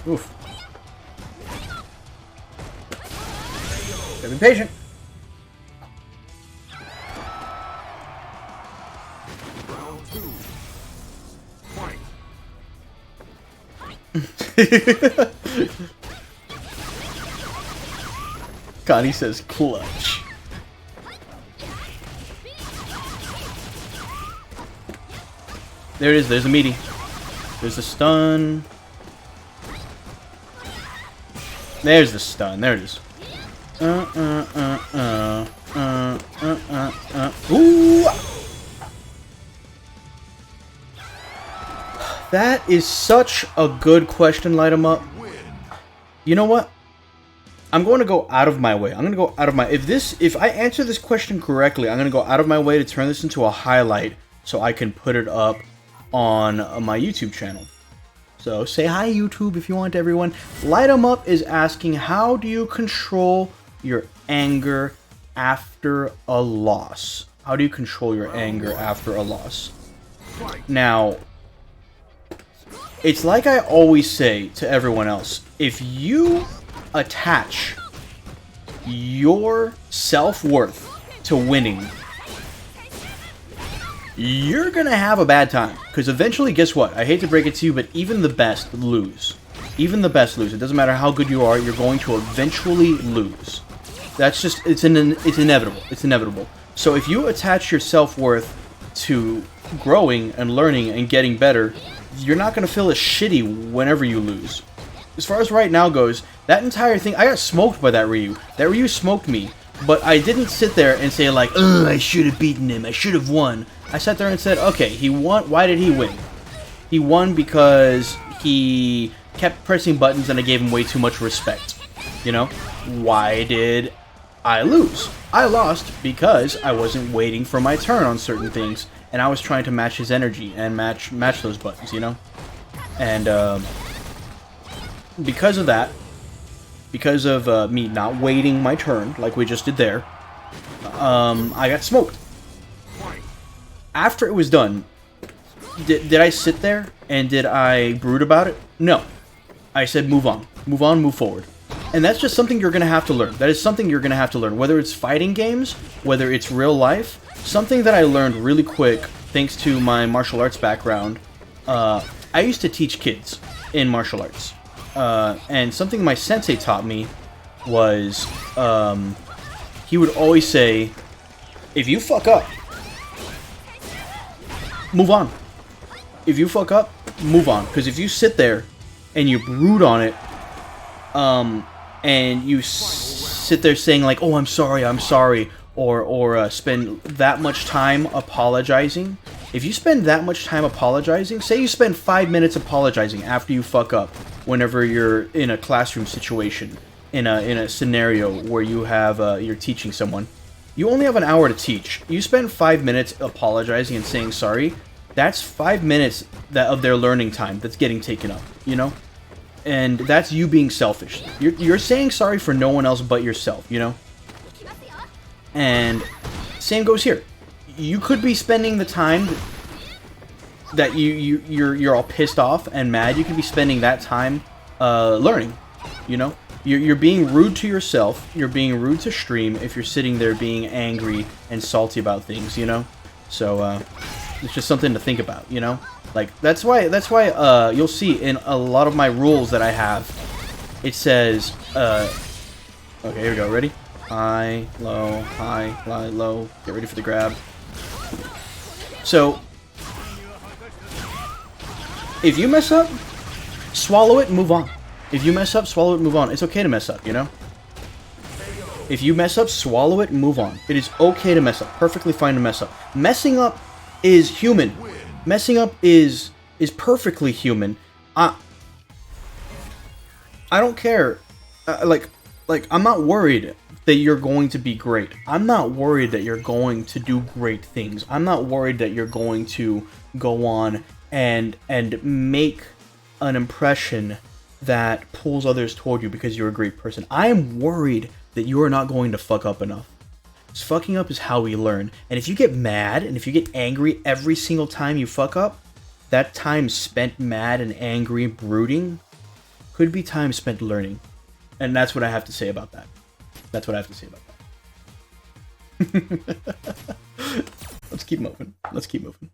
Oof. Gotta be patient. Round 2. Fight. Connie says clutch. There it is. There's a meaty. There's the stun. There's the stun. There it is. Ooh! That is such a good question, Light 'em Up. You know what? I'm going to go out of my way. I'm going to go out of my... If I answer this question correctly, I'm going to go out of my way to turn this into a highlight so I can put it up on my YouTube channel. So say hi, YouTube, if you want, everyone. Light 'em Up is asking, how do you control your anger after a loss? How do you control your anger after a loss? Now, it's like I always say to everyone else. If you attach your self-worth to winning, you're gonna have a bad time. Because eventually, guess what? I hate to break it to you, but even the best lose. Even the best lose. It doesn't matter how good you are, you're going to eventually lose. That's just, it's inevitable. It's inevitable. So if you attach your self-worth to growing and learning and getting better, you're not going to feel as shitty whenever you lose. As far as right now goes, that entire thing, I got smoked by that Ryu. That Ryu smoked me, but I didn't sit there and say like, ugh, I should have beaten him, I should have won. I sat there and said, okay, he won. Why did he win? He won because he kept pressing buttons and I gave him way too much respect. You know? Why did I lose? I lost because I wasn't waiting for my turn on certain things, and I was trying to match his energy and match those buttons, you know? And because of that, because of me not waiting my turn like we just did there, I got smoked. After it was done, did I sit there and did I brood about it? No. I said move on. Move on, move forward. And that's just something you're going to have to learn. That is something you're going to have to learn. Whether it's fighting games, whether it's real life. Something that I learned really quick, thanks to my martial arts background. I used to teach kids in martial arts. And something my sensei taught me was, he would always say, if you fuck up, move on. If you fuck up, move on. Because if you sit there and you brood on it, and you sit there saying like, oh, I'm sorry, or spend that much time apologizing. If you spend that much time apologizing, say you spend 5 minutes apologizing after you fuck up, whenever you're in a classroom situation, in a scenario where you have you're teaching someone, you only have an hour to teach. You spend 5 minutes apologizing and saying sorry. That's 5 minutes of their learning time that's getting taken up, you know? And that's you being selfish. You're saying sorry for no one else but yourself, you know? And same goes here. You could be spending the time that you're all pissed off and mad. You could be spending that time learning, you know? You're being rude to yourself. You're being rude to stream if you're sitting there being angry and salty about things, you know? So, it's just something to think about, you know? Like, that's why you'll see in a lot of my rules that I have, it says, okay, here we go, ready? High, low, get ready for the grab. So, if you mess up, swallow it and move on. If you mess up, swallow it and move on. It's okay to mess up, you know? If you mess up, swallow it and move on. It is okay to mess up. Perfectly fine to mess up. Messing up is human. Messing up is perfectly human. I don't care. Like I'm not worried that you're going to be great. I'm not worried that you're going to do great things. I'm not worried that you're going to go on and make an impression that pulls others toward you because you're a great person. I am worried that you are not going to fuck up enough. Fucking up is how we learn. And if you get mad and if you get angry every single time you fuck up, that time spent mad and angry brooding could be time spent learning. And that's what I have to say about that. That's what I have to say about that. Let's keep moving. Let's keep moving.